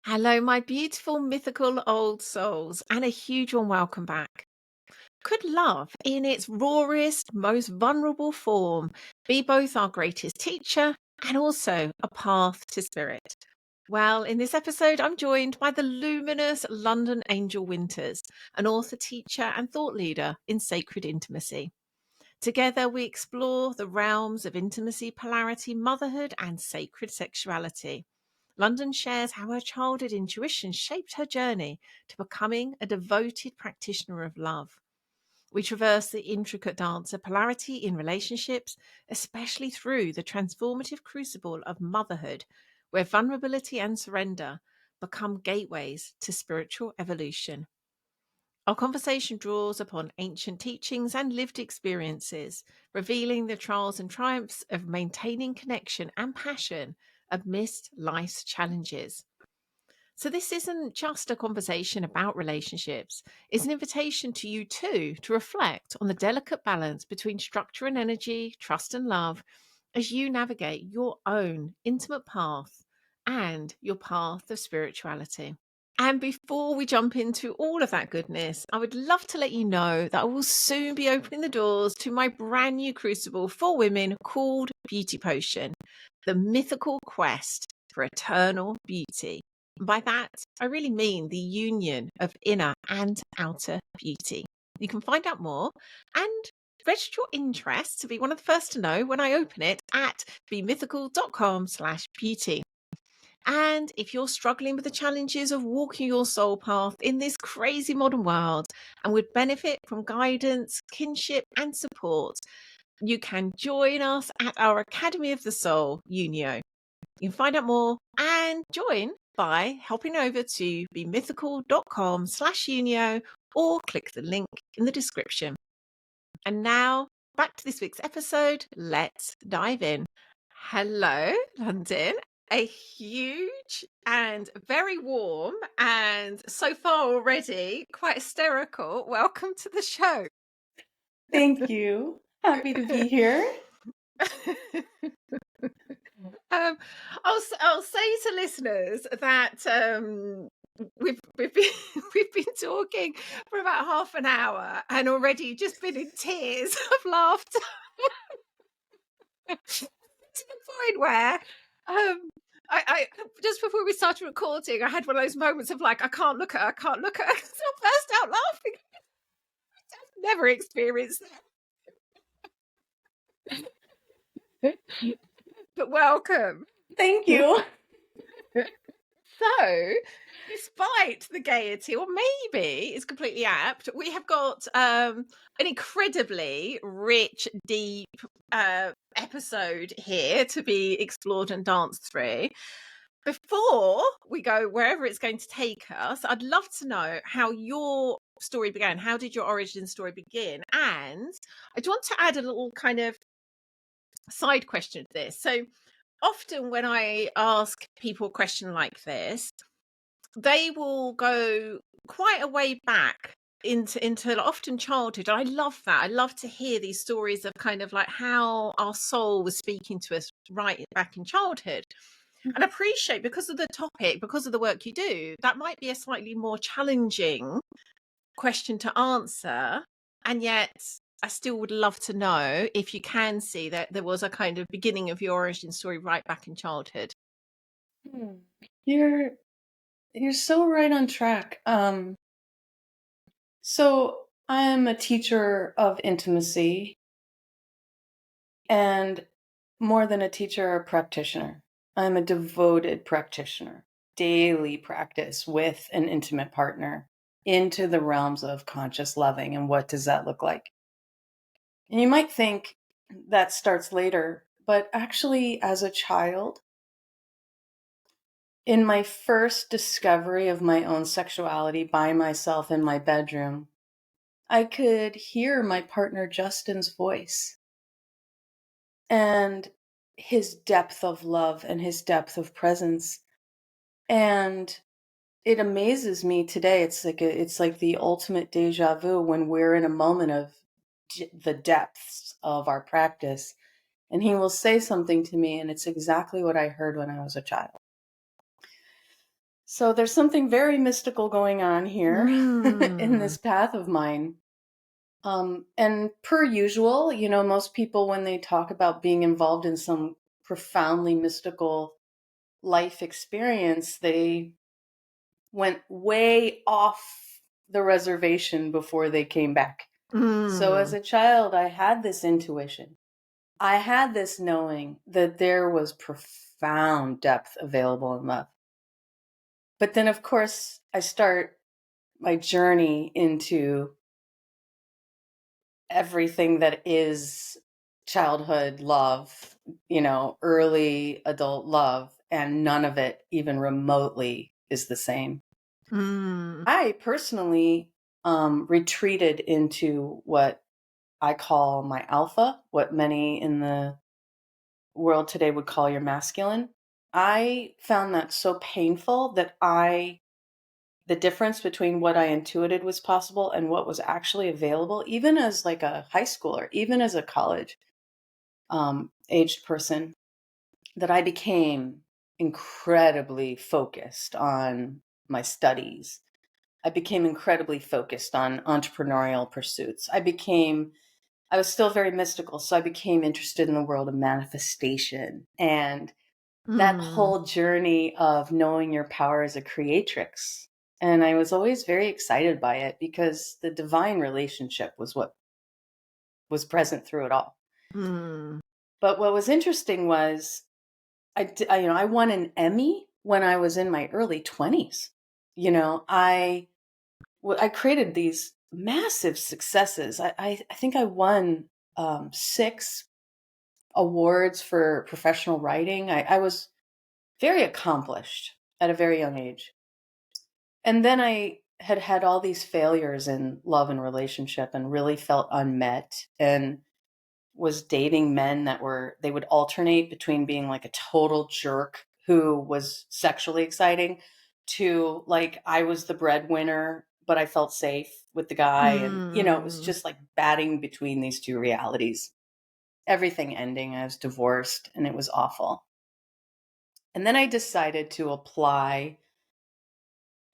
Hello, my beautiful mythical old souls, and a huge warm welcome back. Could love, in its rawest, most vulnerable form, be both our greatest teacher and also a path to spirit? Well, in this episode, I'm joined by the luminous Londin Angel Winters, an author, teacher, and thought leader in sacred intimacy. Together, we explore the realms of intimacy, polarity, motherhood, and sacred sexuality. London shares how her childhood intuition shaped her journey to becoming a devoted practitioner of love. We traverse the intricate dance of polarity in relationships, especially through the transformative crucible of motherhood, where vulnerability and surrender become gateways to spiritual evolution. Our conversation draws upon ancient teachings and lived experiences, revealing the trials and triumphs of maintaining connection and passion amidst life's challenges. So, this isn't just a conversation about relationships, it's an invitation to you too to reflect on the delicate balance between structure and energy, trust and love, as you navigate your own intimate path and your path of spirituality. And before we jump into all of that goodness, I would love to let you know that I will soon be opening the doors to my brand new crucible for women called Beauty Potion, the mythical quest for eternal beauty. And by that, I really mean the union of inner and outer beauty. You can find out more and register your interest to be one of the first to know when I open it at bemythical.com/beauty. And if you're struggling with the challenges of walking your soul path in this crazy modern world and would benefit from guidance, kinship, and support, you can join us at our Academy of the Soul, Unio. You can find out more and join by helping over to bemythical.com/unio or click the link in the description. And now back to this week's episode. Let's dive in. Hello, London. A huge and very warm and so far already quite hysterical welcome to the show. Thank you. Happy to be here. I'll say to listeners that we've been we've been talking for about half an hour and already just been in tears of laughter to the point where I just before we started recording, I had one of those moments of like, I can't look at her, I can't look at her. So I burst out laughing. I've never experienced that. But welcome. Thank you. So, despite the gaiety, or maybe it's completely apt, we have got an incredibly rich, deep episode here to be explored and danced through. Before we go wherever it's going to take us, I'd love to know how your story began. How did your origin story begin? And I do want to add a little kind of side question to this. So, often when I ask people a question like this, they will go quite a way back into often childhood. I love that. I love to hear these stories of kind of like how our soul was speaking to us right back in childhood. And I appreciate, because of the topic, because of the work you do, that might be a slightly more challenging question to answer. And yet I still would love to know if you can see that there was a kind of beginning of your origin story right back in childhood. You're so right on track. So I'm a teacher of intimacy, and more than a teacher, a practitioner. I'm a devoted practitioner. Daily practice with an intimate partner into the realms of conscious loving. And what does that look like? And you might think that starts later, but actually, as a child, in my first discovery of my own sexuality by myself in my bedroom, I could hear my partner Justin's voice and his depth of love and his depth of presence. And it amazes me today. It's like the ultimate deja vu when we're in a moment of the depths of our practice. And he will say something to me, and it's exactly what I heard when I was a child. So there's something very mystical going on here in this path of mine. And per usual, most people, when they talk about being involved in some profoundly mystical life experience, they went way off the reservation before they came back. So as a child, I had this intuition. I had this knowing that there was profound depth available in love. But then, of course, I start my journey into everything that is childhood love, early adult love, and none of it even remotely is the same. I personally retreated into what I call my alpha, what many in the world today would call your masculine. I found that so painful that the difference between what I intuited was possible and what was actually available, even as like a high schooler, even as a college aged person, that I became incredibly focused on my studies. I became incredibly focused on entrepreneurial pursuits. I was still very mystical, so I became interested in the world of manifestation and that whole journey of knowing your power as a creatrix. And I was always very excited by it because the divine relationship was what was present through it all. But what was interesting was I won an Emmy when I was in my early 20s. I created these massive successes. I think I won 6 awards for professional writing. I was very accomplished at a very young age. And then I had had all these failures in love and relationship and really felt unmet and was dating men they would alternate between being like a total jerk who was sexually exciting to like I was the breadwinner, but I felt safe with the guy. And, it was just like batting between these two realities. Everything ending. I was divorced and it was awful. And then I decided to apply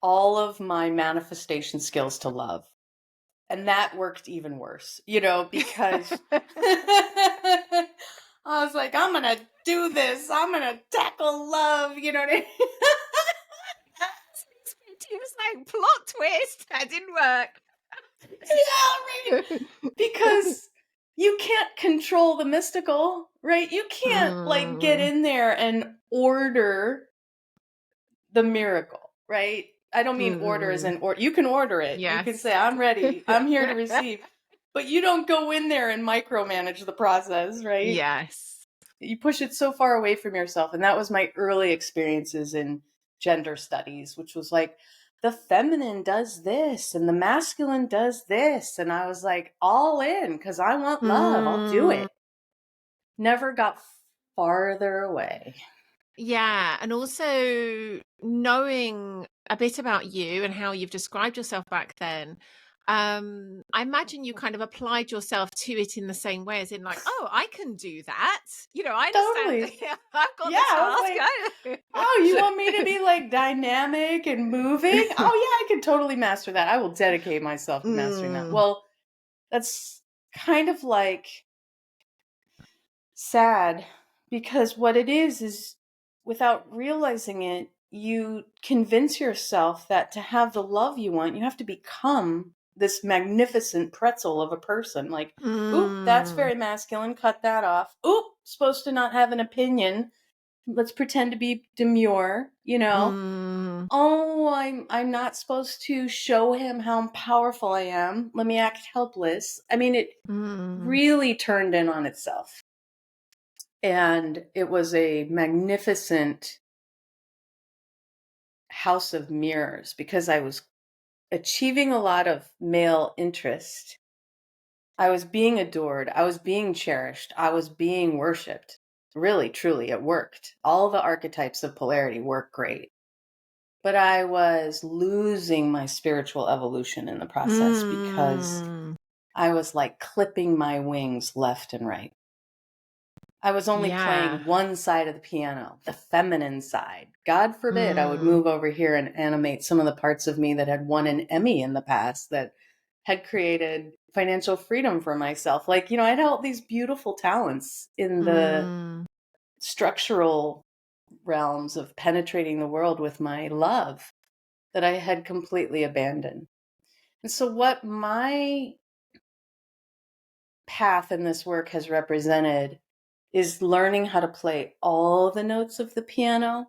all of my manifestation skills to love. And that worked even worse, because I was like, I'm going to do this. I'm going to tackle love. You know what I mean? It was like plot twist. That didn't work. Yeah, right. Because you can't control the mystical, right? You can't like get in there and order the miracle, right? I don't mean order as in you can order it. You can say, I'm ready. I'm here to receive. But you don't go in there and micromanage the process, right? Yes. You push it so far away from yourself. And that was my early experiences in gender studies, which was like, the feminine does this and the masculine does this. And I was like, all in because I want love. I'll do it. Never got farther away. Yeah. And also knowing a bit about you and how you've described yourself back then, I imagine you kind of applied yourself to it in the same way, as in like, oh, I can do that. I understand. Totally. I've got Yeah, the I was task. oh, you want me to be like dynamic and moving? Oh, yeah, I can totally master that. I will dedicate myself to mastering that. Well, that's kind of like sad because what it is without realizing it, you convince yourself that to have the love you want, you have to become this magnificent pretzel of a person. Like, oop, that's very masculine. Cut that off. Oop, supposed to not have an opinion. Let's pretend to be demure, Oh, I'm not supposed to show him how powerful I am. Let me act helpless. I mean, it really turned in on itself. And it was a magnificent house of mirrors because I was achieving a lot of male interest. I was being adored. I was being cherished. I was being worshipped. Really, truly, it worked. All the archetypes of polarity work great. But I was losing my spiritual evolution in the process because I was like clipping my wings left and right. I was only Yeah. playing one side of the piano, the feminine side. God forbid I would Mm. move over here and animate some of the parts of me that had won an Emmy in the past, that had created financial freedom for myself. Like, I had all these beautiful talents in the Mm. structural realms of penetrating the world with my love that I had completely abandoned. And so, what my path in this work has represented is learning how to play all the notes of the piano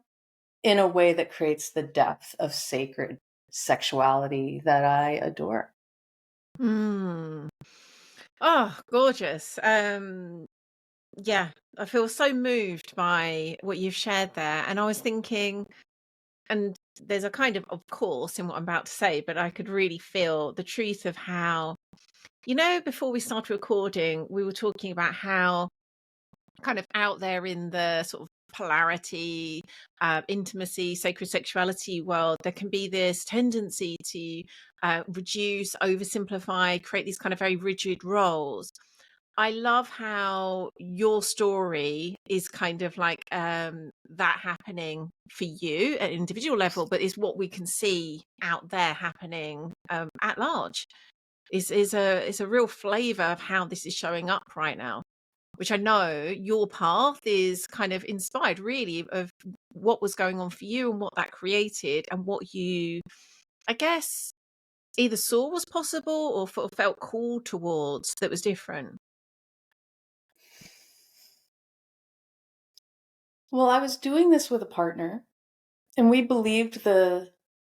in a way that creates the depth of sacred sexuality that I adore. Mm. Oh, gorgeous. Yeah, I feel so moved by what you've shared there. And I was thinking, and there's a kind of course in what I'm about to say, but I could really feel the truth of how, before we started recording, we were talking about how kind of out there in the sort of polarity, intimacy, sacred sexuality world, there can be this tendency to reduce, oversimplify, create these kind of very rigid roles. I love how your story is kind of like that happening for you at an individual level, but is what we can see out there happening at large. Is a real flavour of how this is showing up right now, which I know your path is kind of inspired really of what was going on for you and what that created and what you, I guess, either saw was possible or felt called towards that was different. Well, I was doing this with a partner, and we believed the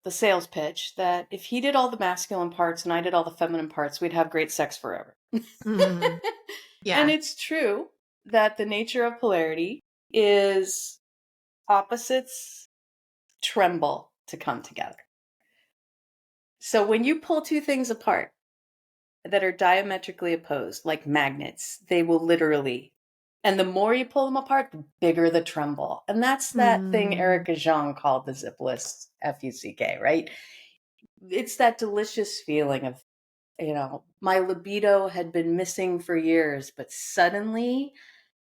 sales pitch that if he did all the masculine parts and I did all the feminine parts, we'd have great sex forever. Mm, And yeah. it's true that the nature of polarity is opposites tremble to come together. So when you pull two things apart that are diametrically opposed, like magnets, they will literally, and the more you pull them apart, the bigger the tremble. And that's that thing Mm, Erica Jong called the zipless FUCK, right? It's that delicious feeling of, my libido had been missing for years, but suddenly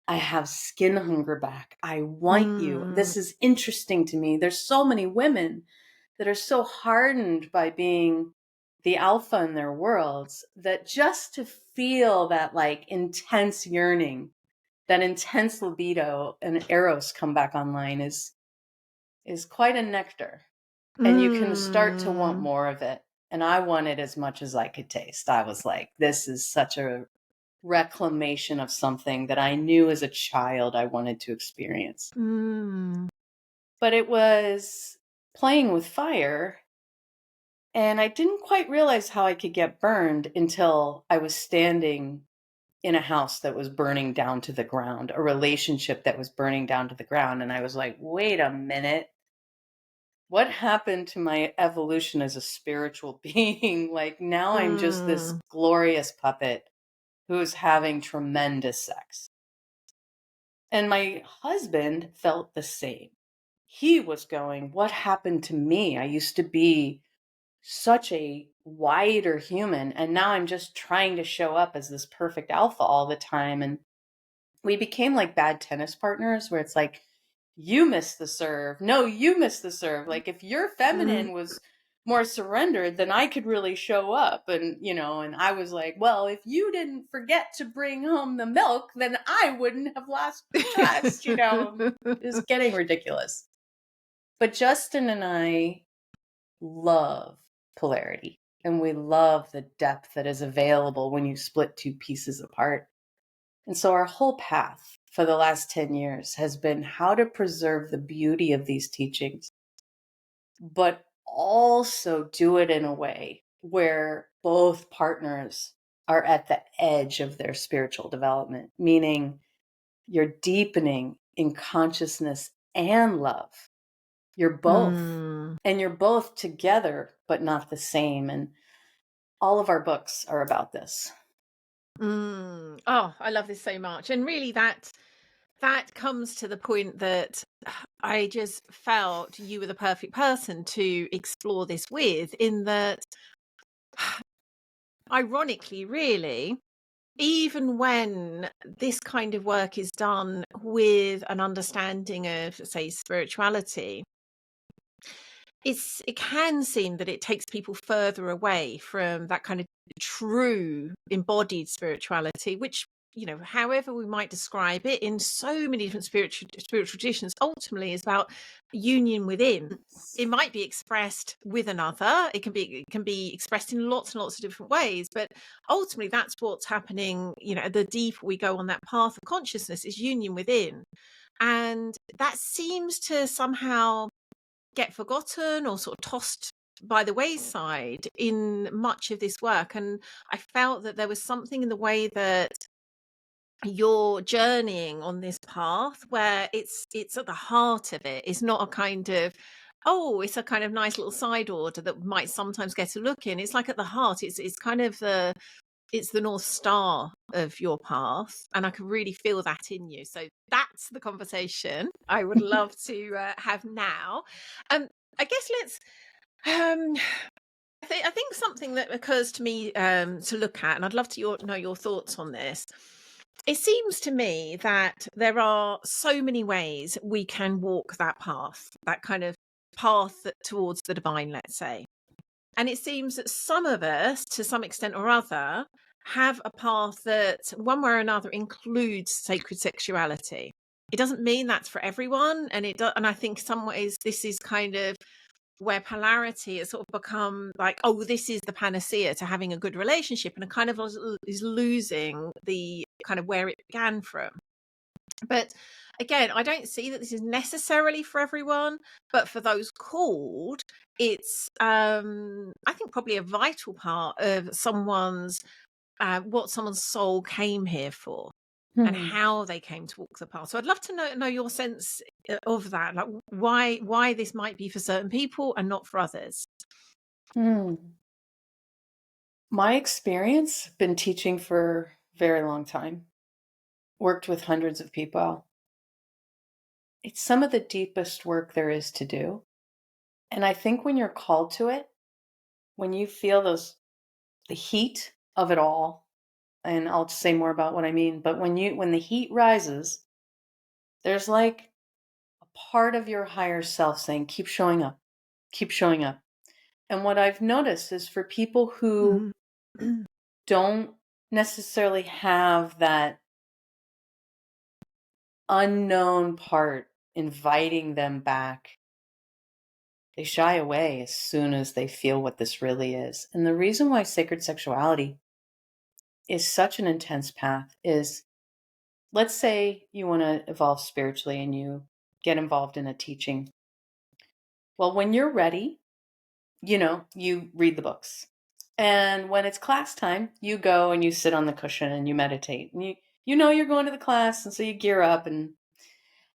I have skin hunger back. I want you. mm, This is interesting to me. There's so many women that are so hardened by being the alpha in their worlds that just to feel that like intense yearning, that intense libido and eros come back online is quite a nectar. And you can start to want mm, more of it. And I wanted as much as I could taste. I was like, this is such a reclamation of something that I knew as a child I wanted to experience. mm, But it was playing with fire. And I didn't quite realize how I could get burned until I was standing in a house that was burning down to the ground, a relationship that was burning down to the ground. And I was like, wait a minute. What happened to my evolution as a spiritual being? Like now I'm just this mm, glorious puppet who's having tremendous sex. And my husband felt the same. He was going, what happened to me? I used to be such a wider human, and now I'm just trying to show up as this perfect alpha all the time. And we became like bad tennis partners where it's like, you missed the serve. No, you missed the serve. Like if your mm. feminine was more surrendered, then I could really show up. And, and I was like, well, if you didn't forget to bring home the milk, then I wouldn't have lost trust, It was getting ridiculous. But Justin and I love polarity, and we love the depth that is available when you split two pieces apart. And so our whole path for the last 10 years has been how to preserve the beauty of these teachings, but also do it in a way where both partners are at the edge of their spiritual development, meaning you're deepening in consciousness and love. You're both, Mm, and you're both together, but not the same. And all of our books are about this. mm. Oh, I love this so much. And really that comes to the point that I just felt you were the perfect person to explore this with, in that, ironically, really, even when this kind of work is done with an understanding of, say, spirituality, it can seem that it takes people further away from that kind of true embodied spirituality, which, however we might describe it in so many different spiritual traditions, ultimately is about union within. It might be expressed with another. It can be expressed in lots and lots of different ways, but ultimately that's what's happening. The deeper we go on that path of consciousness is union within, and that seems to somehow get forgotten or sort of tossed by the wayside in much of this work. And I felt that there was something in the way that you're journeying on this path where it's at the heart of it. It's not a kind of, oh, it's a kind of nice little side order that might sometimes get a look in. It's like at the heart. It's kind of the North Star of your path, and I can really feel that in you. So that's the conversation I would love to have now. Um, I guess let's. Um, I think something that occurs to me to look at, and I'd love to know your thoughts on this. It seems to me that there are so many ways we can walk that path, that kind of path towards the divine, let's say. And it seems that some of us, to some extent or other, have a path that one way or another includes sacred sexuality. It doesn't mean that's for everyone, and and I think some ways this is kind of where polarity has sort of become like, oh, this is the panacea to having a good relationship, and it kind of is losing the kind of where it began from. But again, I don't see that this is necessarily for everyone, but for those called, it's I think probably a vital part of someone's what someone's soul came here for and how they came to walk the path. So I'd love to know your sense of that, like why this might be for certain people and not for others. My experience, been teaching for a very long time, worked with hundreds of people. It's some of the deepest work there is to do. And I think when you're called to it, when you feel the heat of it all, and I'll say more about what I mean, but when the heat rises, there's like a part of your higher self saying, keep showing up, keep showing up. And what I've noticed is for people who don't necessarily have that unknown part inviting them back, they shy away as soon as they feel what this really is. And the reason why sacred sexuality is such an intense path is, let's say you want to evolve spiritually and you get involved in a teaching. Well, when you're ready, you read the books. And when it's class time, you go and you sit on the cushion and you meditate. And you're going to the class, and so you gear up,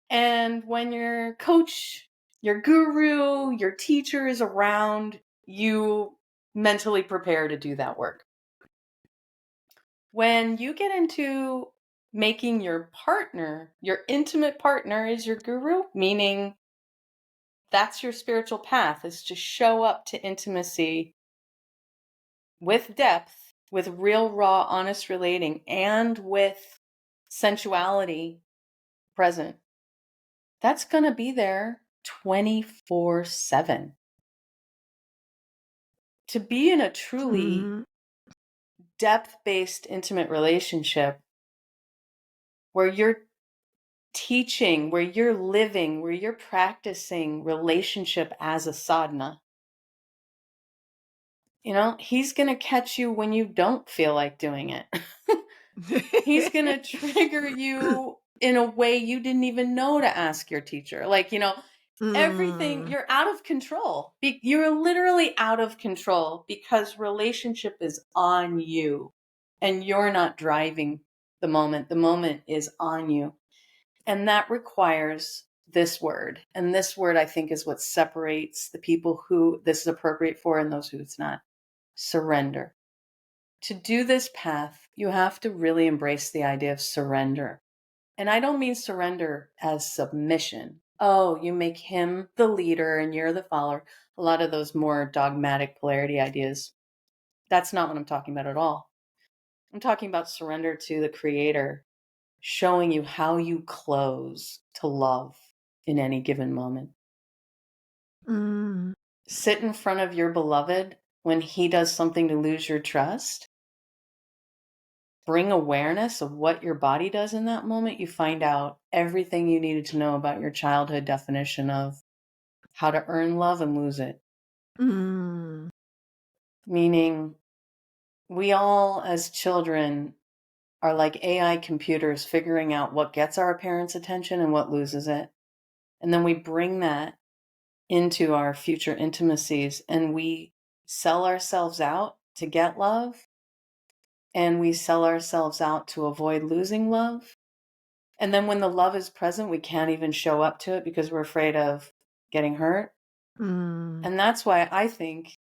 and when your coach, your guru, your teacher is around, you mentally prepare to do that work. When you get into making your partner, your intimate partner is your guru, meaning that's your spiritual path, is to show up to intimacy with depth, with real, raw, honest relating, and with sensuality present. That's going to be there 24/7. To be in a truly depth-based, intimate relationship where you're teaching, where you're living, where you're practicing relationship as a sadhana, he's going to catch you when you don't feel like doing it. He's going to trigger you in a way you didn't even know to ask your teacher. Like, everything, you're out of control. You're literally out of control because relationship is on you and you're not driving the moment. The moment is on you. And that requires this word. And this word, I think, is what separates the people who this is appropriate for and those who it's not. Surrender. To do this path, you have to really embrace the idea of surrender. And I don't mean surrender as submission. Oh, you make him the leader and you're the follower. A lot of those more dogmatic polarity ideas. That's not what I'm talking about at all. I'm talking about surrender to the Creator, showing you how you close to love in any given moment. Mm. Sit in front of your beloved when he does something to lose your trust. Bring awareness of what your body does in that moment. You find out everything you needed to know about your childhood definition of how to earn love and lose it. Mm. Meaning, we all, as children, are like AI computers figuring out what gets our parents' attention and what loses it. And then we bring that into our future intimacies and we sell ourselves out to get love, and we sell ourselves out to avoid losing love. And then when the love is present, we can't even show up to it because we're afraid of getting hurt. Mm. And that's why I think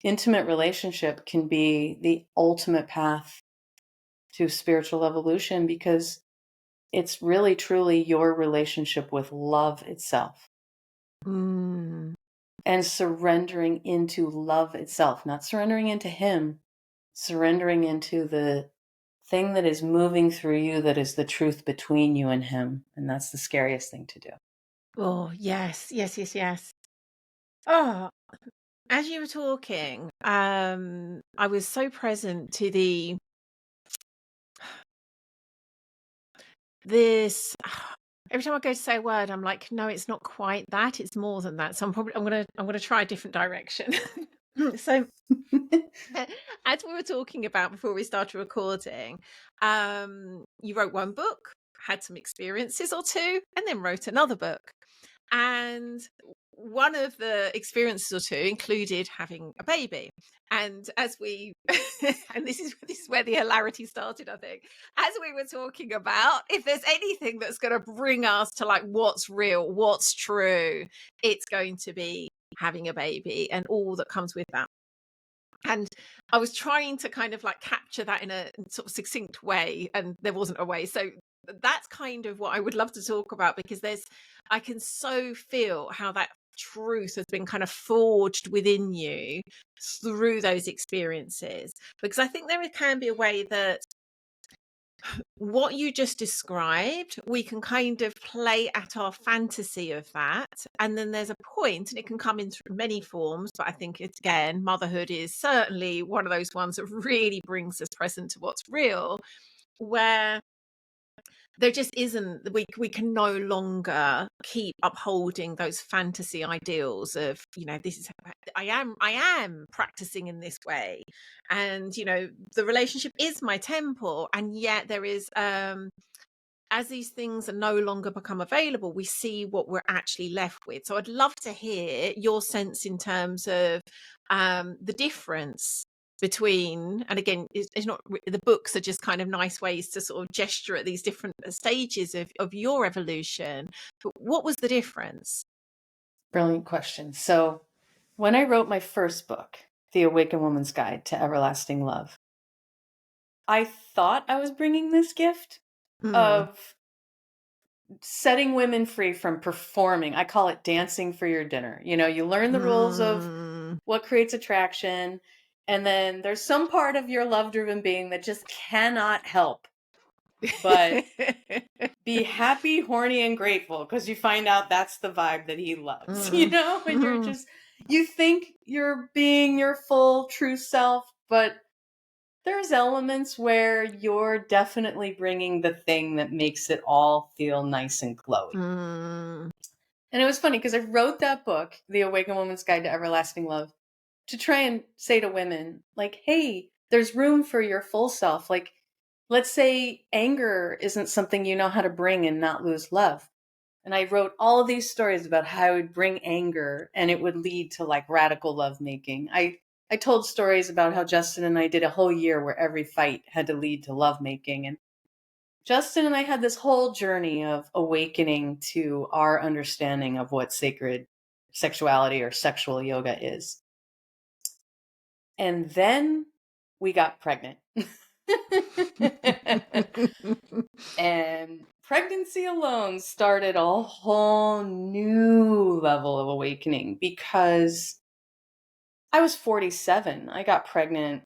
intimate relationship can be the ultimate path to spiritual evolution, because it's really truly your relationship with love itself. Mm. And surrendering into love itself, not surrendering into him, surrendering into the thing that is moving through you, that is the truth between you and him. And that's the scariest thing to do. Oh, yes, yes, yes, yes. Oh, as you were talking, I was so present to this. Every time I go to say a word, I'm like, no, it's not quite that. It's more than that. So I'm gonna try a different direction. So as we were talking about before we started recording, you wrote one book, had some experiences or two, and then wrote another book. And one of the experiences or two included having a baby. And as we and this is where the hilarity started, I think. As we were talking about, if there's anything that's going to bring us to like what's real, what's true, it's going to be having a baby and all that comes with that. And I was trying to kind of like capture that in a sort of succinct way, and there wasn't a way. So that's kind of what I would love to talk about, because I can so feel how that truth has been kind of forged within you through those experiences. Because I think there can be a way that what you just described, we can kind of play at our fantasy of that. And then there's a point, and it can come in through many forms. But I think it's, again, motherhood is certainly one of those ones that really brings us present to what's real, where there just isn't, we can no longer keep upholding those fantasy ideals of, this is, I am practicing in this way, and the relationship is my temple. And yet there is, as these things are no longer become available, we see what we're actually left with. So I'd love to hear your sense in terms of the difference between, and again, it's not, the books are just kind of nice ways to sort of gesture at these different stages of your evolution. But what was the difference? Brilliant question. So when I wrote my first book, The Awakened Woman's Guide to Everlasting Love, I thought I was bringing this gift Mm. of setting women free from performing. I call it dancing for your dinner. You learn the rules of Mm. what creates attraction, and then there's some part of your love-driven being that just cannot help but be happy, horny, and grateful, because you find out that's the vibe that he loves, and you think you're being your full true self, but there's elements where you're definitely bringing the thing that makes it all feel nice and glowy. Mm. And it was funny because I wrote that book, The Awakened Woman's Guide to Everlasting Love, to try and say to women, like, hey, there's room for your full self. Like, let's say anger isn't something you know how to bring and not lose love. And I wrote all of these stories about how I would bring anger and it would lead to like radical lovemaking. I told stories about how Justin and I did a whole year where every fight had to lead to lovemaking. And Justin and I had this whole journey of awakening to our understanding of what sacred sexuality or sexual yoga is. And then we got pregnant. And pregnancy alone started a whole new level of awakening, because I was 47. I got pregnant,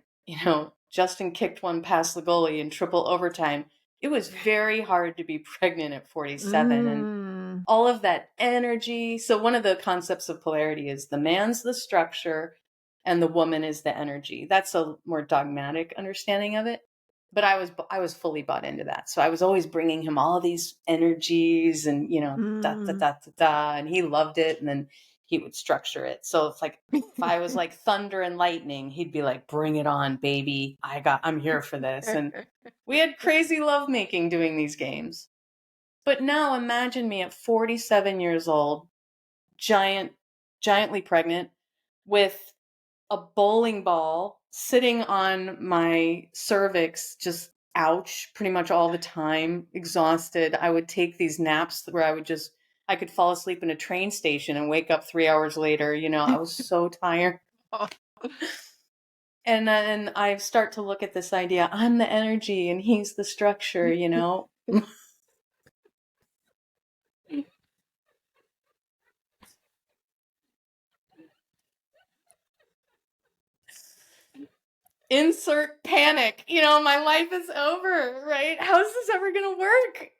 Justin kicked one past the goalie in triple overtime. It was very hard to be pregnant at 47 and all of that energy. So one of the concepts of polarity is the man's the structure and the woman is the energy. That's a more dogmatic understanding of it. But I was fully bought into that. So I was always bringing him all these energies and, da, da, da, da, da, and he loved it. And then he would structure it. So it's like, if I was like thunder and lightning, he'd be like, bring it on, baby. I'm here for this. And we had crazy lovemaking doing these games. But now imagine me at 47 years old, giantly pregnant with a bowling ball sitting on my cervix, just ouch, pretty much all the time, exhausted. I would take these naps where I could fall asleep in a train station and wake up 3 hours later. I was so tired. And I start to look at this idea, I'm the energy and he's the structure, Insert panic. My life is over, right? How's this ever going to work?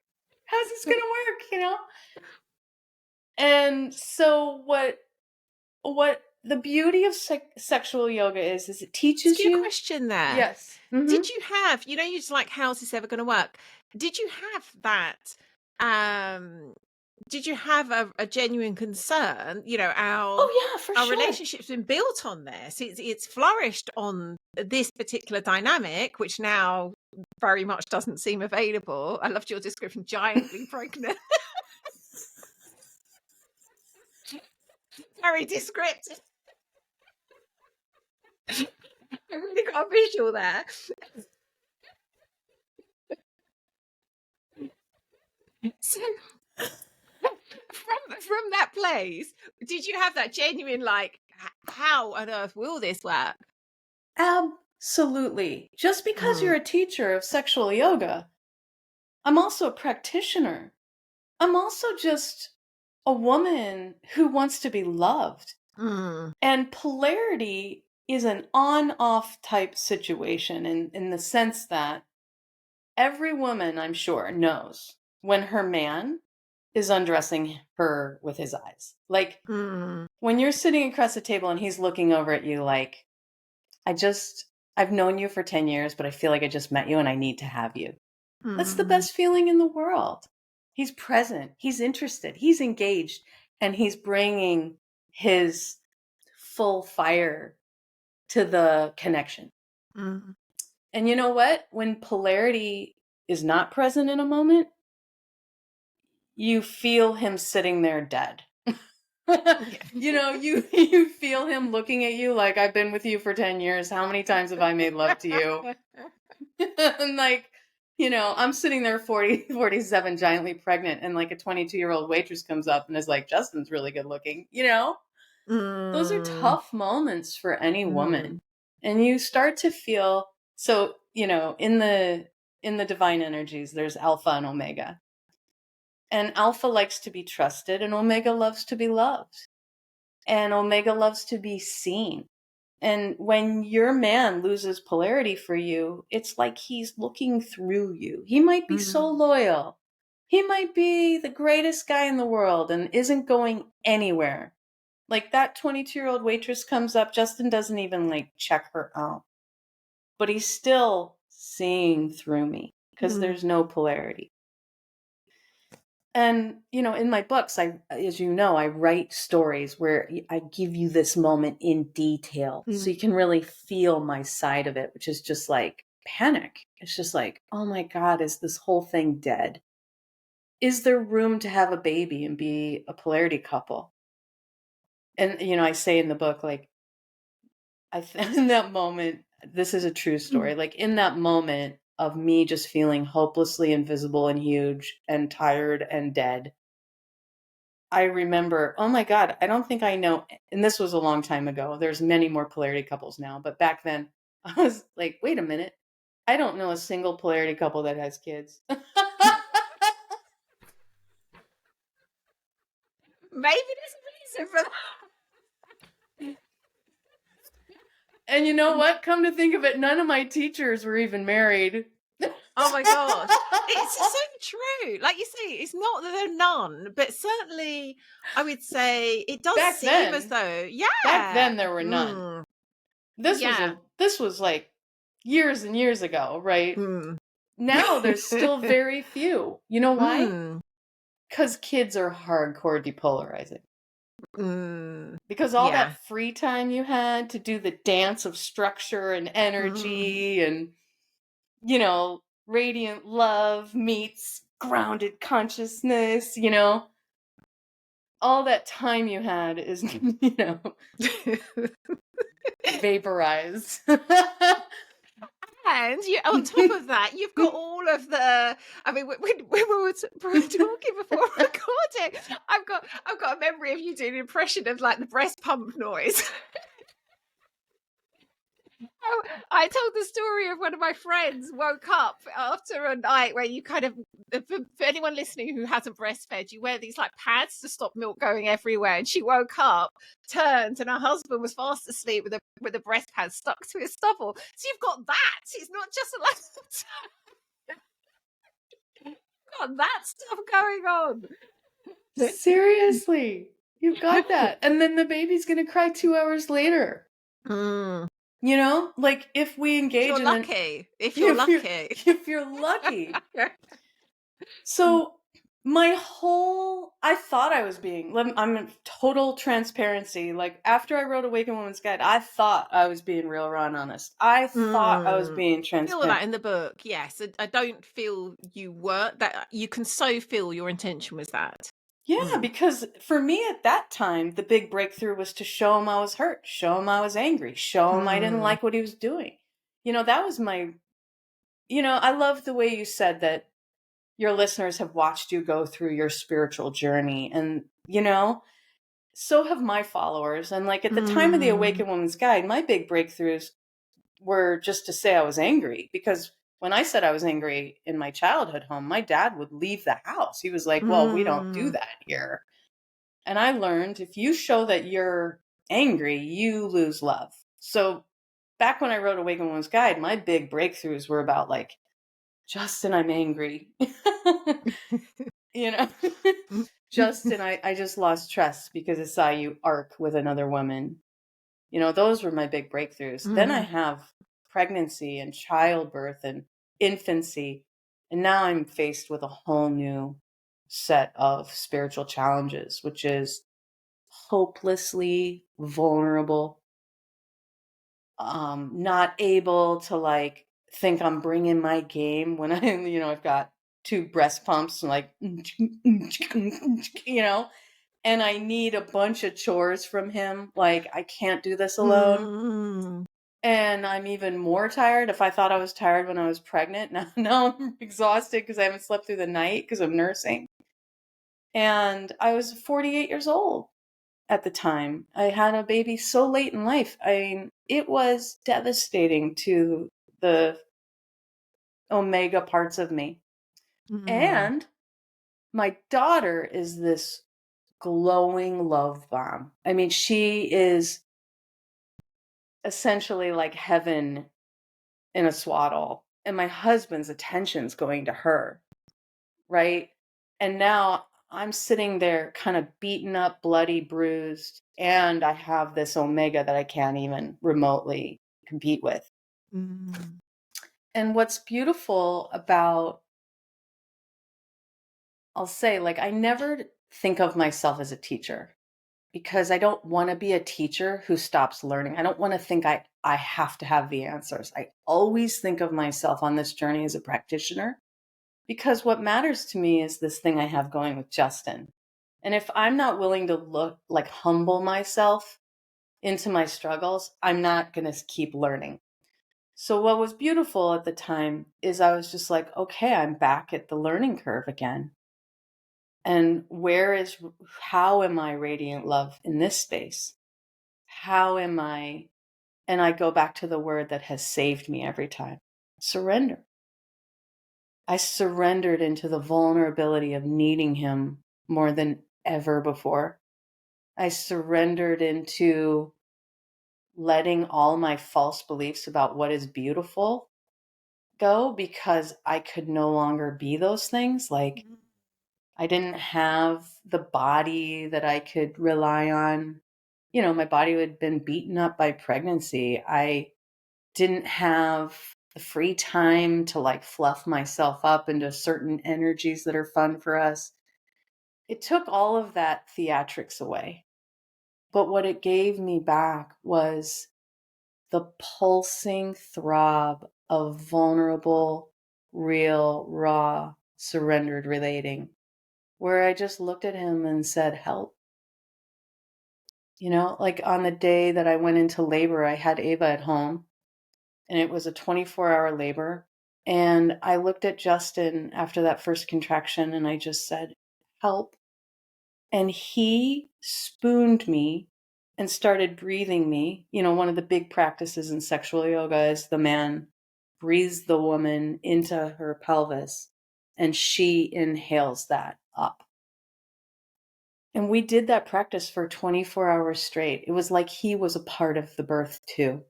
How's this going to work, And so what the beauty of sexual yoga is it teaches you. A question there. Yes. Mm-hmm. Did you have, you just like, how's this ever going to work? Did you have that? Did you have a genuine concern? Our relationship's been built on this. It's flourished on this particular dynamic, which now very much doesn't seem available. I loved your description, giantly pregnant. Very descriptive. I really got a visual there. So from that place, did you have that genuine, like, how on earth will this work? Absolutely. Just because you're a teacher of sexual yoga, I'm also a practitioner. I'm also just a woman who wants to be loved. And polarity is an on-off type situation in the sense that every woman, I'm sure, knows when her man is undressing her with his eyes. Like, when you're sitting across the table and he's looking over at you like, I've known you for 10 years, but I feel like I just met you and I need to have you. That's the best feeling in the world. He's present, he's interested, he's engaged, and he's bringing his full fire to the connection. And you know what? When polarity is not present in a moment, you feel him sitting there dead. You feel him looking at you like, I've been with you for 10 years. How many times have I made love to you? And like, I'm sitting there 47, giantly pregnant, and like a 22-year-old waitress comes up and is like, Justin's really good looking. Those are tough moments for any woman. And you start to feel, so, in the divine energies, there's alpha and omega. And alpha likes to be trusted and omega loves to be loved. And omega loves to be seen. And when your man loses polarity for you, it's like he's looking through you. He might be so loyal. He might be the greatest guy in the world and isn't going anywhere. Like that 22-year-old waitress comes up, Justin doesn't even like check her out. But he's still seeing through me because there's no polarity. And, in my books, as you know, I write stories where I give you this moment in detail so you can really feel my side of it, which is just like panic. It's just like, oh my God, is this whole thing dead? Is there room to have a baby and be a polarity couple? And, I say in the book, like, in that moment, this is a true story. Like in that moment of me just feeling hopelessly invisible and huge and tired and dead, I remember, oh my God, I don't think I know. And this was a long time ago. There's many more polarity couples now. But back then I was like, wait a minute. I don't know a single polarity couple that has kids. Maybe there's a reason for that. And you know what? Come to think of it, none of my teachers were even married. Oh my gosh. It's so true. Like you say, it's not that there are none, but certainly I would say it does Back seem as then, though, there were none. This yeah. was like years and years ago, right? Mm. Now there's still very few. You know why? Mm. Because kids are hardcore depolarizing. Mm. Because all Yeah. that free time you had to do the dance of structure and Mm. energy and, you know, radiant love meets grounded consciousness, you know, all that time you had is, you know, vaporized. And you, on top of that, you've got all of the. I mean, when we were talking before recording, I've got a memory of you doing an impression of like the breast pump noise. I told the story of one of my friends woke up after a night where you kind of, for anyone listening who hasn't breastfed, you wear these like pads to stop milk going everywhere. And she woke up, turned, and her husband was fast asleep with a breast pad stuck to his stubble. So you've got that. It's not just you've got that stuff going on. Seriously, you've got that. And then the baby's going to cry 2 hours later. Mm. You know, like if we engage If in you're lucky. If you're lucky. if you're lucky. So I thought I was being, I'm in total transparency. Like after I wrote Awaken Woman's Guide, I thought I was being real raw and honest. I thought I was being I feel transparent. that in the book, yes. I don't feel you were, that you can so feel your intention was that. Yeah, because for me at that time, the big breakthrough was to show him I was hurt, show him I was angry, show him I didn't like what he was doing. You know, that was my, you know, I love the way you said that your listeners have watched you go through your spiritual journey. And, you know, so have my followers. And like at the time of the Awakened Woman's Guide, my big breakthroughs were just to say I was angry, because when I said I was angry in my childhood home, my dad would leave the house. He was like, well, we don't do that here. And I learned if you show that you're angry, you lose love. So back when I wrote Awakened Woman's Guide, my big breakthroughs were about like, Justin, I'm angry. You know, Justin, I just lost trust because I saw you arc with another woman. You know, those were my big breakthroughs. Then I have pregnancy and childbirth and infancy. And now I'm faced with a whole new set of spiritual challenges, which is hopelessly vulnerable, not able to like think I'm bringing my game when I, you know, I've got 2 breast pumps and like, you know, and I need a bunch of chores from him. Like I can't do this alone. And I'm even more tired. If I thought I was tired when I was pregnant, now I'm exhausted because I haven't slept through the night because I'm nursing. And I was 48 years old at the time. I had a baby so late in life. I mean, it was devastating to the omega parts of me. And my daughter is this glowing love bomb. I mean, she is essentially like heaven in a swaddle. And my husband's attention's going to her, right? And now I'm sitting there kind of beaten up, bloody, bruised, and I have this omega that I can't even remotely compete with. And what's beautiful about, I'll say, like, I never think of myself as a teacher because I don't want to be a teacher who stops learning. I don't want to think I have to have the answers. I always think of myself on this journey as a practitioner, because what matters to me is this thing I have going with Justin. And if I'm not willing to look like humble myself into my struggles, I'm not going to keep learning. So what was beautiful at the time is I was just like, okay, I'm back at the learning curve again. And how am I radiant love in this space? How am I? And I go back to the word that has saved me every time: surrender. I surrendered into the vulnerability of needing him more than ever before. I surrendered into letting all my false beliefs about what is beautiful go, because I could no longer be those things. Like, I didn't have the body that I could rely on. My body had been beaten up by pregnancy. I didn't have the free time to like fluff myself up into certain energies that are fun for us. It took all of that theatrics away. But what it gave me back was the pulsing throb of vulnerable, real, raw, surrendered relating, where I just looked at him and said, help. Like on the day that I went into labor, I had Ava at home, and it was a 24-hour labor. And I looked at Justin after that first contraction and I just said, help. And he spooned me and started breathing me. One of the big practices in sexual yoga is the man breathes the woman into her pelvis and she inhales that up. And we did that practice for 24 hours straight. It was like he was a part of the birth too.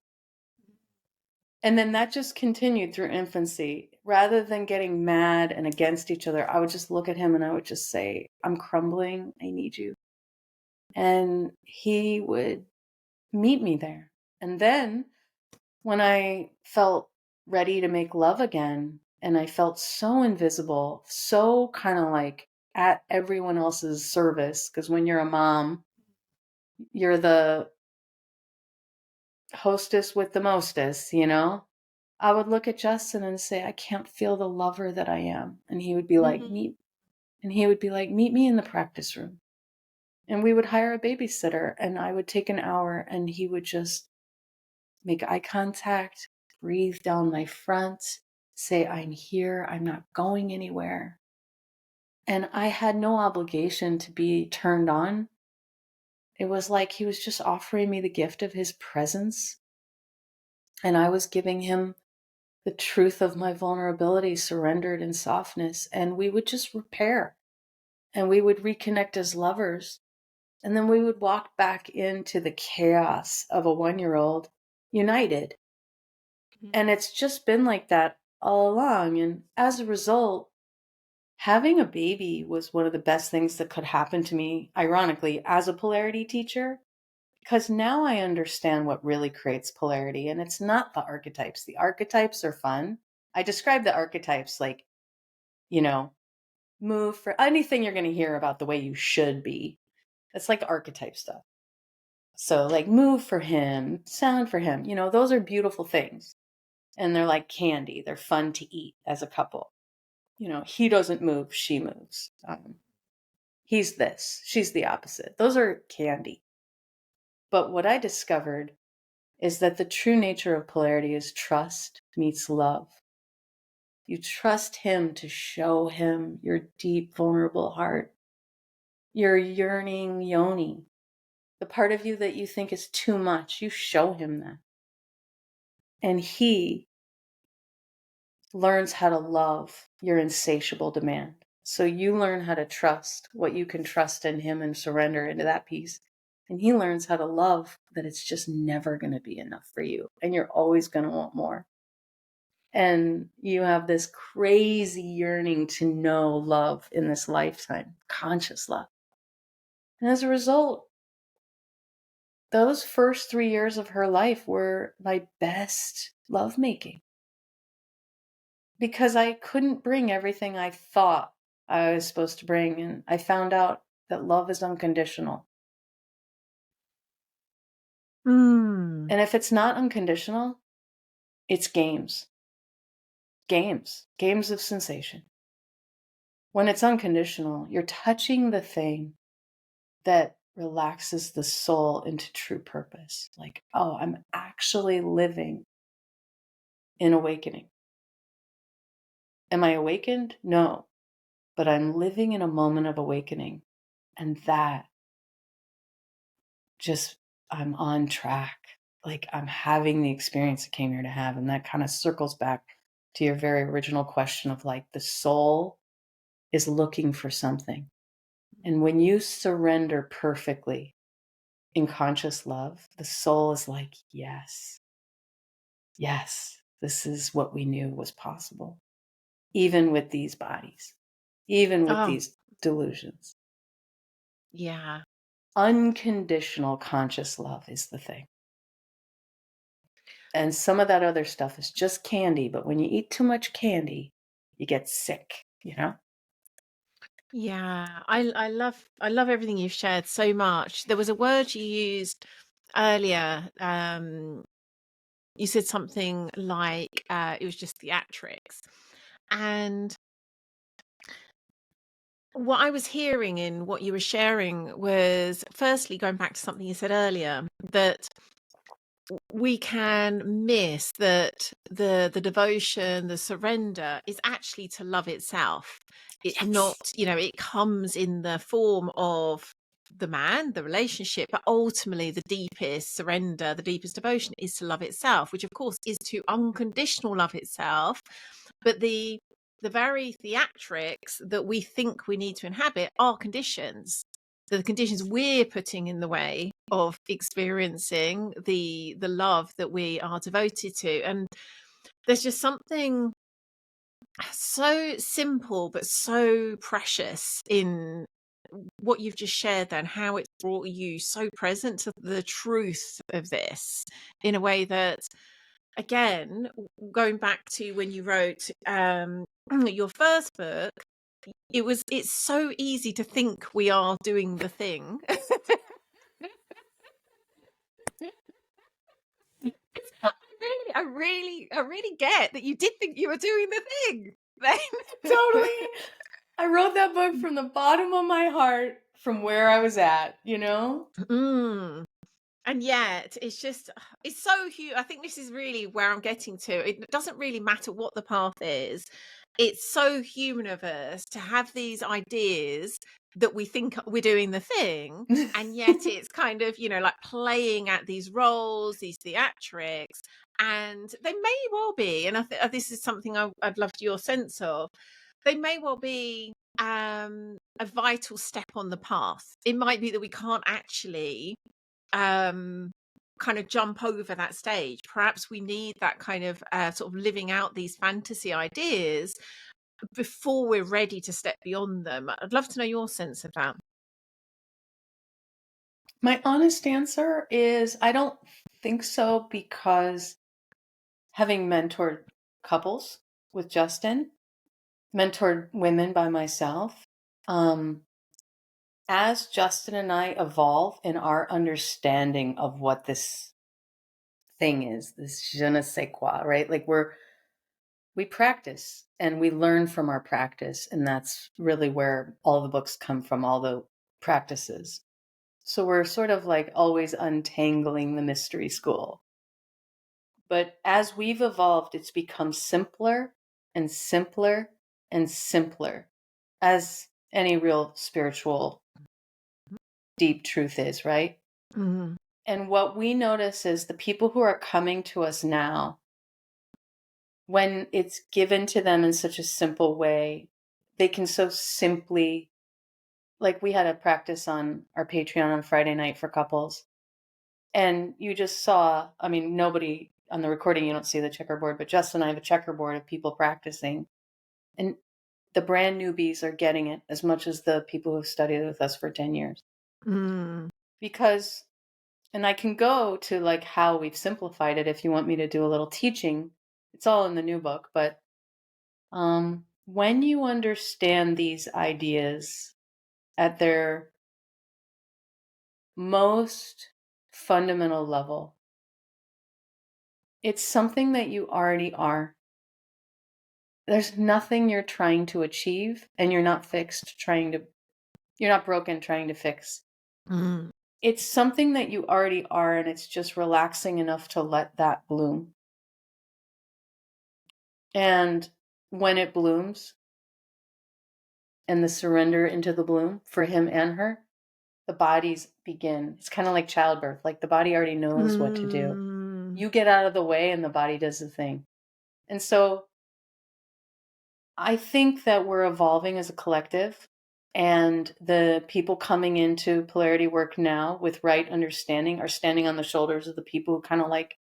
And then that just continued through infancy. Rather than getting mad and against each other, I would just look at him and I would just say, I'm crumbling. I need you. And he would meet me there. And then when I felt ready to make love again, and I felt so invisible, so kind of like at everyone else's service, because when you're a mom, you're the hostess with the mostest, I would look at Justin and say, I can't feel the lover that I am. And he would be like, meet me in the practice room. And we would hire a babysitter and I would take an hour and he would just make eye contact, breathe down my front, say, I'm here, I'm not going anywhere. And I had no obligation to be turned on. It was like he was just offering me the gift of his presence. And I was giving him the truth of my vulnerability, surrendered in softness. And we would just repair and we would reconnect as lovers. And then we would walk back into the chaos of a 1-year-old united. And it's just been like that all along. And as a result, having a baby was one of the best things that could happen to me, ironically, as a polarity teacher, because now I understand what really creates polarity. And it's not the archetypes. The archetypes are fun. I describe the archetypes like, move for anything you're going to hear about the way you should be. It's like archetype stuff. So like move for him, sound for him, those are beautiful things. And they're like candy. They're fun to eat as a couple. He doesn't move, she moves. He's this, she's the opposite. Those are candy. But what I discovered is that the true nature of polarity is trust meets love. You trust him to show him your deep, vulnerable heart, your yearning yoni, the part of you that you think is too much. You show him that. And he learns how to love your insatiable demand. So you learn how to trust what you can trust in him and surrender into that peace. And he learns how to love that it's just never going to be enough for you. And you're always going to want more. And you have this crazy yearning to know love in this lifetime, conscious love. And as a result, those first 3 years of her life were my best lovemaking. Because I couldn't bring everything I thought I was supposed to bring. And I found out that love is unconditional. And if it's not unconditional, it's games. Games of sensation. When it's unconditional, you're touching the thing that relaxes the soul into true purpose. Like, oh, I'm actually living in awakening. Am I awakened? No. But I'm living in a moment of awakening. And that just, I'm on track. Like I'm having the experience I came here to have. And that kind of circles back to your very original question of like the soul is looking for something. And when you surrender perfectly, in conscious love, the soul is like, yes, yes, this is what we knew was possible, even with these bodies, even with Oh, these delusions. yeah. Unconditional conscious love is the thing. And some of that other stuff is just candy, but when you eat too much candy, you get sick, you know? Yeah. I love everything you've shared so much. There was a word you used earlier. You said something like it was just theatrics. And what I was hearing in what you were sharing was, firstly, going back to something you said earlier, that we can miss that the devotion, the surrender is actually to love itself. It's not, Yes. it comes in the form of the man, the relationship, but ultimately the deepest surrender, the deepest devotion is to love itself, which of course is to unconditional love itself. But the very theatrics that we think we need to inhabit are conditions. The conditions we're putting in the way of experiencing the love that we are devoted to. And there's just something so simple but so precious in what you've just shared there, and how it's brought you so present to the truth of this in a way that, again, going back to when you wrote your first book, it's so easy to think we are doing the thing. I really get that you did think you were doing the thing. Then, Totally. I wrote that book from the bottom of my heart, from where I was at, you know? mm. And yet, it's so huge. I think this is really where I'm getting to. It doesn't really matter what the path is. It's so human of us to have these ideas that we think we're doing the thing, and yet it's kind of, like playing at these roles, these theatrics, and they may well be. And this is something I'd love your sense of. They may well be a vital step on the path. It might be that we can't actually um kind of jump over that stage. Perhaps we need that kind of sort of living out these fantasy ideas before we're ready to step beyond them. I'd love to know your sense of that. My honest answer is I don't think so, because having mentored couples with Justin, mentored women by myself, as Justin and I evolve in our understanding of what this thing is, this je ne sais quoi, right? Like we practice and we learn from our practice, and that's really where all the books come from, all the practices. So we're sort of like always untangling the mystery school. But as we've evolved, it's become simpler and simpler and simpler, as any real spiritual deep truth is, right? Mm. And what we notice is the people who are coming to us now, when it's given to them in such a simple way, they can so simply, like we had a practice on our Patreon on Friday night for couples. And you just saw, I mean, nobody on the recording, you don't see the checkerboard, but Justin and I have a checkerboard of people practicing. And the brand newbies are getting it as much as the people who've studied with us for 10 years. Mm. Because, and I can go to like how we've simplified it if you want me to do a little teaching. It's all in the new book, but when you understand these ideas at their most fundamental level, it's something that you already are. There's nothing you're trying to achieve, and you're not you're not broken trying to fix. Mm. It's something that you already are, and it's just relaxing enough to let that bloom. And when it blooms, and the surrender into the bloom for him and her, the bodies begin. It's kind of like childbirth. Like the body already knows what to do. Mm. You get out of the way and the body does the thing. And so I think that we're evolving as a collective. And the people coming into polarity work now with right understanding are standing on the shoulders of the people who kind of like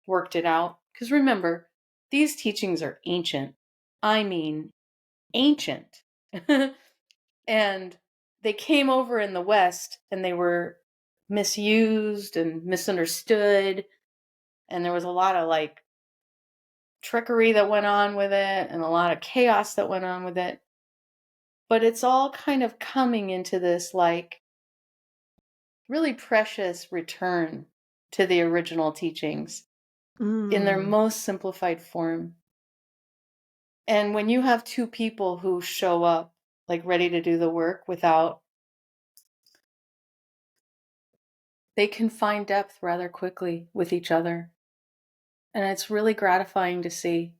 worked it out. Because remember, these teachings are ancient. I mean, ancient. And they came over in the West and they were misused and misunderstood. And there was a lot of like trickery that went on with it and a lot of chaos that went on with it. But it's all kind of coming into this like really precious return to the original teachings in their most simplified form. And when you have two people who show up like ready to do the work without, they can find depth rather quickly with each other. And it's really gratifying to see,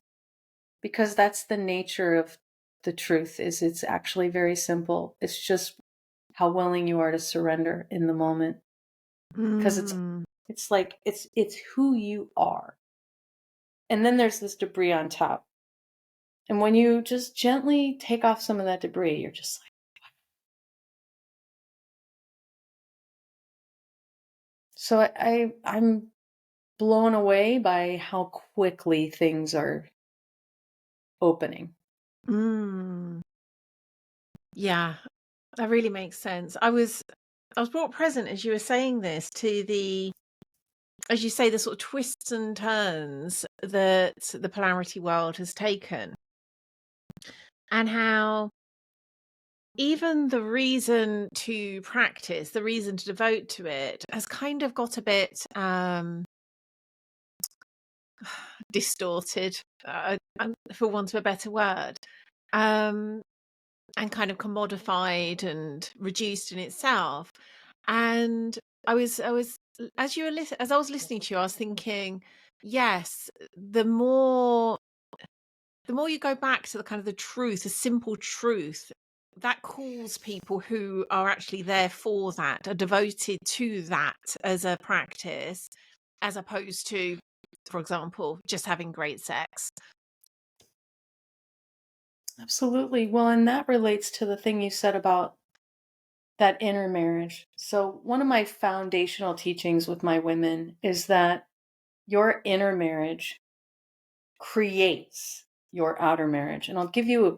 because that's the nature of the truth, is it's actually very simple. It's just how willing you are to surrender in the moment. Because it's like it's who you are. And then there's this debris on top. And when you just gently take off some of that debris, you're just like, so I'm blown away by how quickly things are opening. Yeah, that really makes sense. I was brought present as you were saying this to the, as you say, the sort of twists and turns that the polarity world has taken, and how even the reason to practice, the reason to devote to it, has kind of got a bit distorted, for want of a better word, and kind of commodified and reduced in itself. And I was as you were as I was listening to you, I was thinking, yes, the more you go back to the kind of the truth, the simple truth, that calls people who are actually there for that, are devoted to that as a practice, as opposed to, for example, just having great sex. Absolutely. Well, and that relates to the thing you said about that inner marriage. So, one of my foundational teachings with my women is that your inner marriage creates your outer marriage. And I'll give you a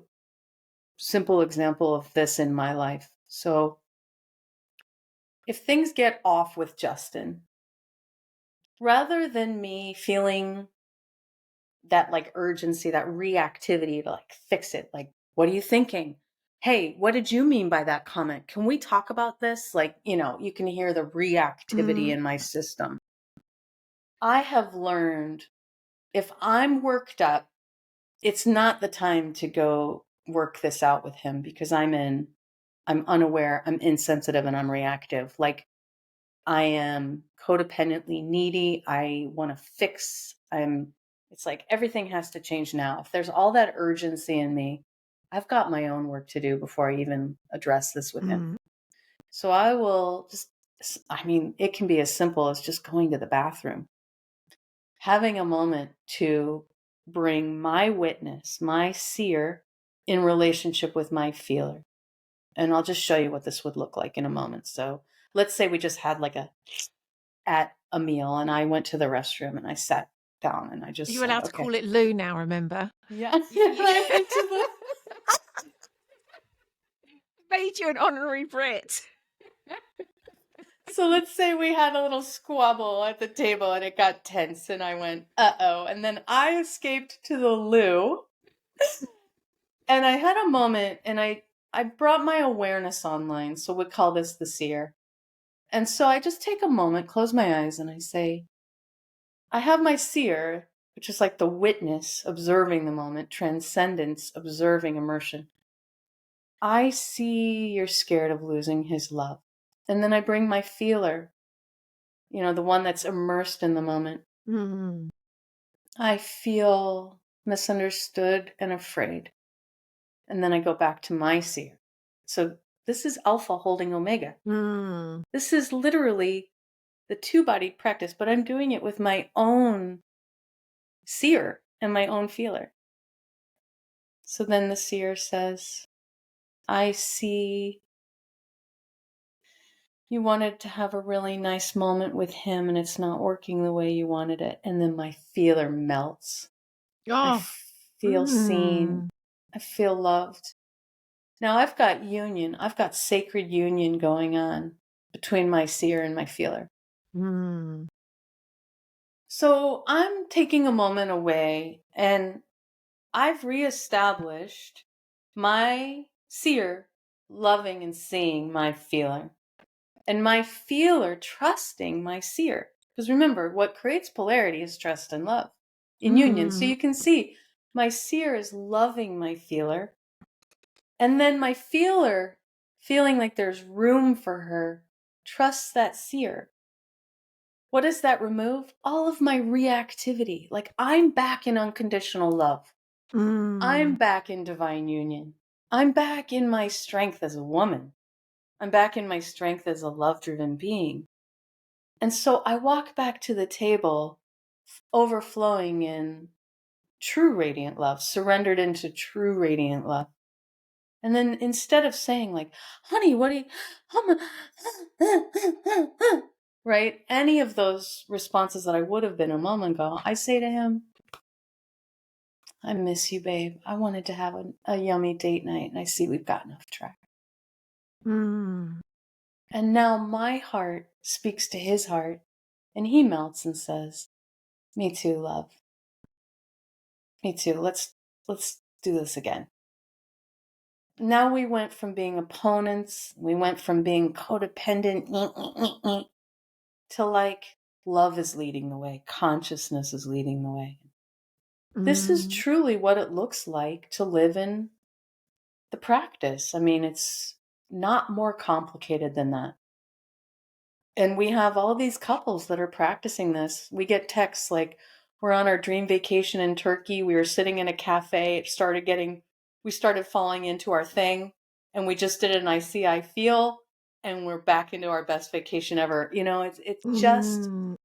simple example of this in my life. So, if things get off with Justin, rather than me feeling that like urgency, that reactivity to like fix it, like, what are you thinking? Hey, what did you mean by that comment? Can we talk about this? Like, you can hear the reactivity in my system. I have learned, if I'm worked up, it's not the time to go work this out with him, because I'm unaware, I'm insensitive, and I'm reactive. Like, I am codependently needy. I want to fix. It's like everything has to change now. If there's all that urgency in me, I've got my own work to do before I even address this with him. So I will just, it can be as simple as just going to the bathroom, having a moment to bring my witness, my seer, in relationship with my feeler. And I'll just show you what this would look like in a moment. So let's say we just had like at a meal and I went to the restroom and I sat down and I just You're said, allowed to okay. call it Lou now, remember? Yeah. I went to the Made you an honorary Brit. So let's say we had a little squabble at the table and it got tense and I went, uh-oh. And then I escaped to the loo and I had a moment and I brought my awareness online. So we call this the seer. And so I just take a moment, close my eyes, and I say, I have my seer, which is like the witness observing the moment, transcendence, observing immersion. I see you're scared of losing his love. And then I bring my feeler, the one that's immersed in the moment. I feel misunderstood and afraid. And then I go back to my seer. So this is alpha holding omega. This is literally the two-bodied practice, but I'm doing it with my own seer and my own feeler. So then the seer says, I see you wanted to have a really nice moment with him and it's not working the way you wanted it. And then my feeler melts. I Oh. feel seen. I feel loved. Now I've got sacred union going on between my seer and my feeler. Mm. So I'm taking a moment away and I've reestablished my seer loving and seeing my feeler, and my feeler trusting my seer. Because remember, what creates polarity is trust and love in union. So Mm. you can see my seer is loving my feeler, and then my feeler, feeling like there's room for her, trusts that seer. What does that remove? All of my reactivity. Like I'm back in unconditional love. I'm Mm. back in divine union. I'm back in my strength as a woman. I'm back in my strength as a love-driven being. And so I walk back to the table, overflowing in true radiant love, surrendered into true radiant love. And then instead of saying like, honey, what do you, right? Any of those responses that I would have been a moment ago, I say to him, I miss you, babe. I wanted to have a yummy date night, and I see we've gotten off track. Mm. And now my heart speaks to his heart, and he melts and says, me too, love. Me too. Let's do this again. Now we went from being opponents, we went from being codependent to like love is leading the way, consciousness is leading the way. This is Mm. truly what it looks like to live in the practice. I mean, it's not more complicated than that. And we have all these couples that are practicing this. We get texts like, we're on our dream vacation in Turkey. We were sitting in a cafe. We started falling into our thing, and we just did an I see, I feel, and we're back into our best vacation ever. You know, Mm.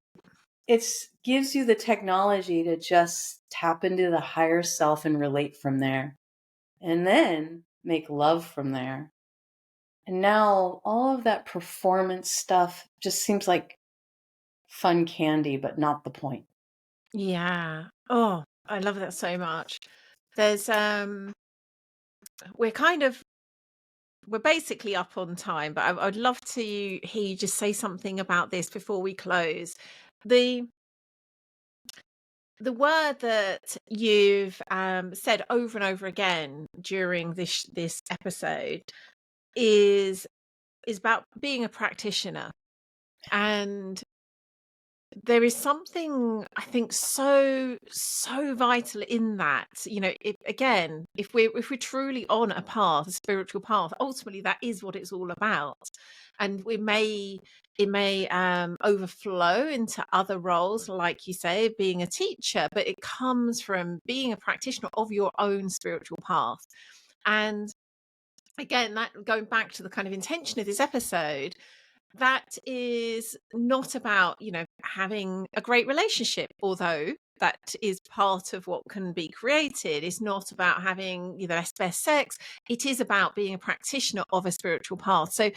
it's gives you the technology to just tap into the higher self and relate from there, and then make love from there. And now all of that performance stuff just seems like fun candy, but not the point. Yeah. Oh, I love that so much. There's we're kind of we're basically up on time, but I'd love to hear you just say something about this before we close. The the word that you've said over and over again during this episode is about being a practitioner, and there is something I think so vital in that. You know, again, if we're truly on a path, a spiritual path, ultimately that is what it's all about. And it may overflow into other roles, like you say, being a teacher, but it comes from being a practitioner of your own spiritual path. And again, that going back to the kind of intention of this episode, that is not about, you know, having a great relationship, although that is part of what can be created. It's not about having, you know, best sex. It is about being a practitioner of a spiritual path. So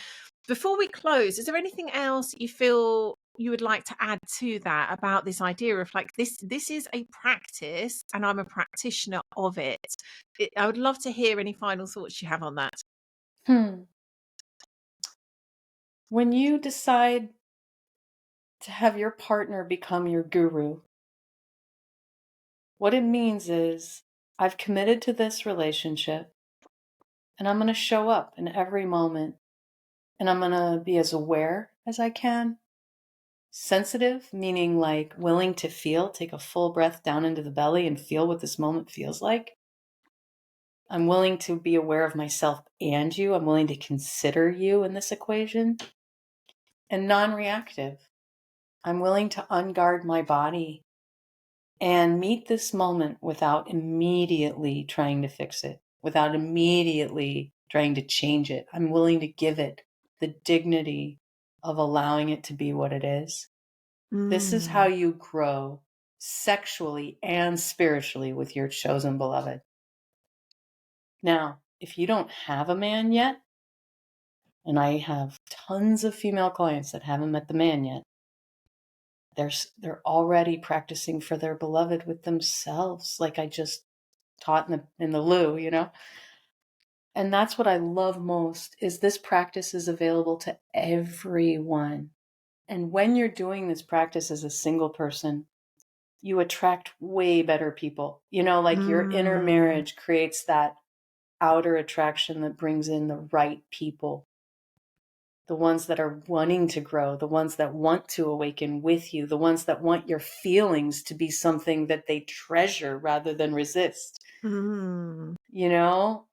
before we close, is there anything else you feel you would like to add to that about this idea of like this is a practice and I'm a practitioner of it? I would love to hear any final thoughts you have on that. When you decide to have your partner become your guru, what it means is I've committed to this relationship, and I'm going to show up in every moment, and I'm going to be as aware as I can. Sensitive, meaning like willing to feel, take a full breath down into the belly and feel what this moment feels like. I'm willing to be aware of myself and you. I'm willing to consider you in this equation. And non-reactive. I'm willing to unguard my body and meet this moment without immediately trying to fix it, without immediately trying to change it. I'm willing to give it the dignity of allowing it to be what it is. This is how Mm. you grow sexually and spiritually with your chosen beloved. Now, if you don't have a man yet, and I have tons of female clients that haven't met the man yet, they're already practicing for their beloved with themselves, like I just taught in the loo, you know? And that's what I love most is this practice is available to everyone. And when you're doing this practice as a single person, you attract way better people. You know, like your inner marriage creates that outer attraction that brings in the right people, the ones that are wanting to grow, the ones that want to awaken with you, the ones that want your feelings to be something that they treasure rather than resist. You know,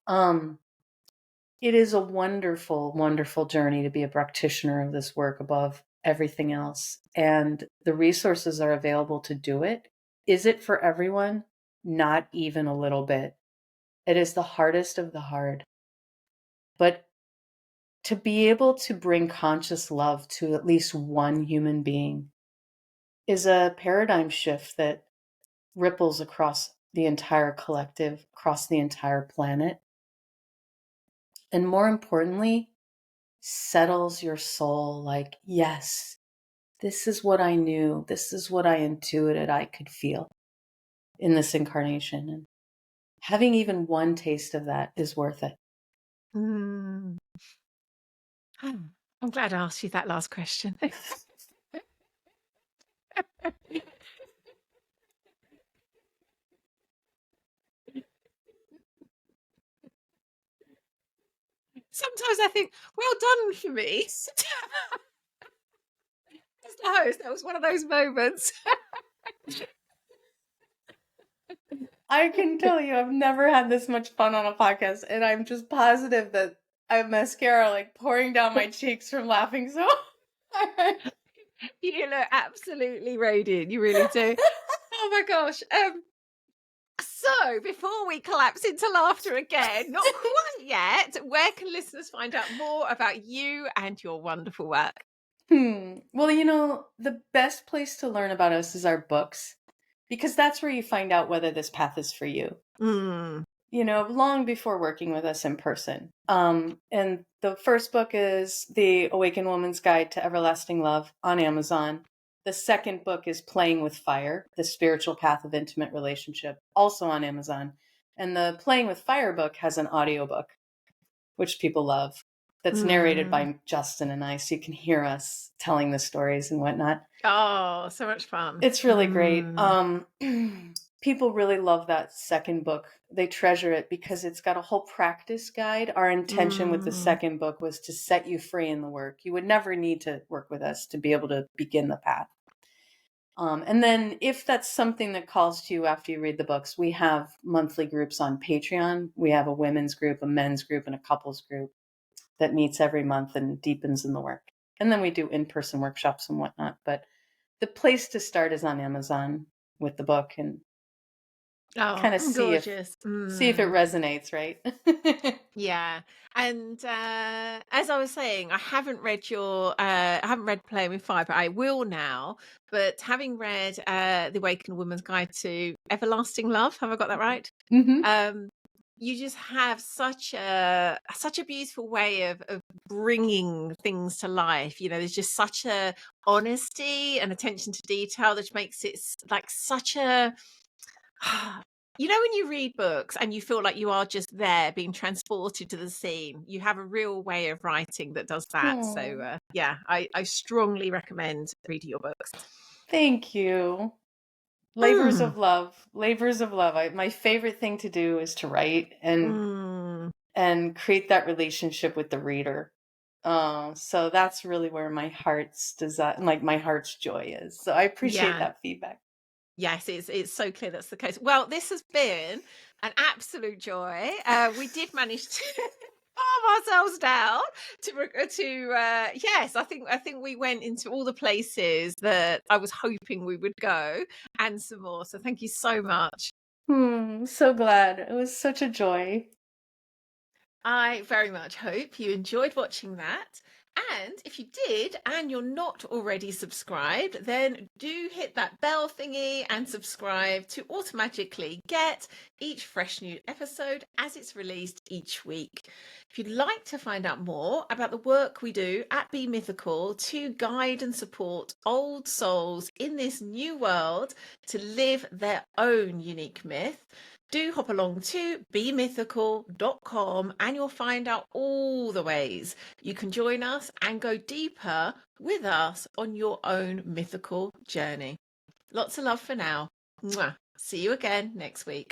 it is a wonderful, wonderful journey to be a practitioner of this work above everything else. And the resources are available to do it. Is it for everyone? Not even a little bit. It is the hardest of the hard. But to be able to bring conscious love to at least one human being is a paradigm shift that ripples across the entire collective, across the entire planet. And more importantly, settles your soul like, yes, this is what I knew. This is what I intuited I could feel in this incarnation. And having even one taste of that is worth it. I'm glad I asked you that last question. Sometimes I think, well done for me. As the host, that was one of those moments. I can tell you, I've never had this much fun on a podcast, and I'm just positive that I have mascara like pouring down my cheeks from laughing so hard. You look absolutely radiant. You really do. Oh my gosh. So before we collapse into laughter again, not quite yet, where can listeners find out more about you and your wonderful work? Well, you know, the best place to learn about us is our books, because that's where you find out whether this path is for you. You know, long before working with us in person. And the first book is The Awakened Woman's Guide to Everlasting Love on Amazon. The second book is Playing with Fire, The Spiritual Path of Intimate Relationship, also on Amazon. And the Playing with Fire book has an audiobook, which people love, that's narrated by Justin and I, so you can hear us telling the stories and whatnot. Oh, so much fun. It's really great. People really love that second book. They treasure it because it's got a whole practice guide. Our intention with the second book was to set you free in the work. You would never need to work with us to be able to begin the path. And then if that's something that calls to you after you read the books, we have monthly groups on Patreon. We have a women's group, a men's group, and a couples group that meets every month and deepens in the work. And then we do in-person workshops and whatnot. But the place to start is on Amazon with the book and kind of see if it resonates, right? Yeah. And as I was saying, I haven't read Playing with Fire, but I will now. But having read The Awakened Woman's Guide to Everlasting Love, have I got that right? You just have such a beautiful way of bringing things to life. You know, there's just such a honesty and attention to detail that makes it like such a you know, when you read books and you feel like you are just there being transported to the scene, you have a real way of writing that does that. So yeah, I strongly recommend reading your books. Thank you. Labors of love. My favorite thing to do is to write and create that relationship with the reader. So that's really where my heart's my heart's joy is. So I appreciate that feedback. Yes, it's so clear that's the case. Well, this has been an absolute joy. We did manage to calm ourselves down to yes, I think we went into all the places that I was hoping we would go and some more. So thank you so much. So glad. It was such a joy. I very much hope you enjoyed watching that. And if you did and you're not already subscribed, then do hit that bell thingy and subscribe to automatically get each fresh new episode as it's released each week. If you'd like to find out more about the work we do at Be Mythical to guide and support old souls in this new world to live their own unique myth, do hop along to bemythical.com and you'll find out all the ways you can join us and go deeper with us on your own mythical journey. Lots of love for now. Mwah. See you again next week.